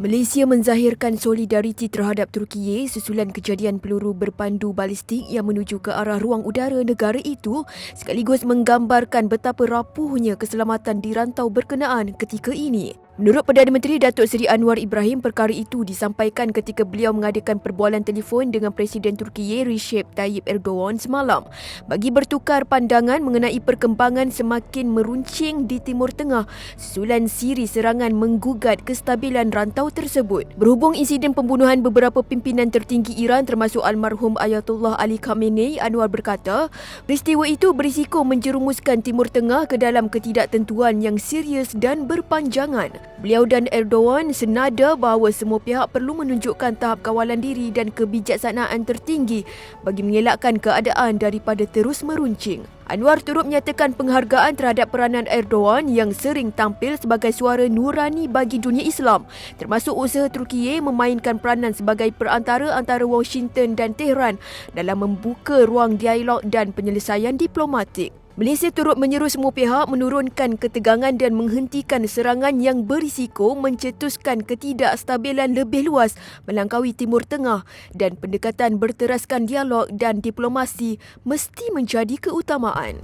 Malaysia menzahirkan solidariti terhadap Turkiye susulan kejadian peluru berpandu balistik yang menuju ke arah ruang udara negara itu, sekaligus menggambarkan betapa rapuhnya keselamatan di rantau berkenaan ketika ini. Menurut Perdana Menteri Datuk Seri Anwar Ibrahim, perkara itu disampaikan ketika beliau mengadakan perbualan telefon dengan Presiden Turkiye Recep Tayyip Erdogan semalam bagi bertukar pandangan mengenai perkembangan semakin meruncing di Timur Tengah susulan siri serangan menggugat kestabilan rantau tersebut. Berhubung insiden pembunuhan beberapa pimpinan tertinggi Iran termasuk almarhum Ayatollah Ali Khamenei, Anwar berkata, peristiwa itu berisiko menjerumuskan Timur Tengah ke dalam ketidaktentuan yang serius dan berpanjangan. Beliau dan Erdogan senada bahawa semua pihak perlu menunjukkan tahap kawalan diri dan kebijaksanaan tertinggi bagi mengelakkan keadaan daripada terus meruncing. Anwar turut menyatakan penghargaan terhadap peranan Erdogan yang sering tampil sebagai suara nurani bagi dunia Islam, termasuk usaha Turkiye memainkan peranan sebagai perantara antara Washington dan Tehran dalam membuka ruang dialog dan penyelesaian diplomatik. Malaysia turut menyeru semua pihak menurunkan ketegangan dan menghentikan serangan yang berisiko mencetuskan ketidakstabilan lebih luas melangkaui Timur Tengah, dan pendekatan berteraskan dialog dan diplomasi mesti menjadi keutamaan.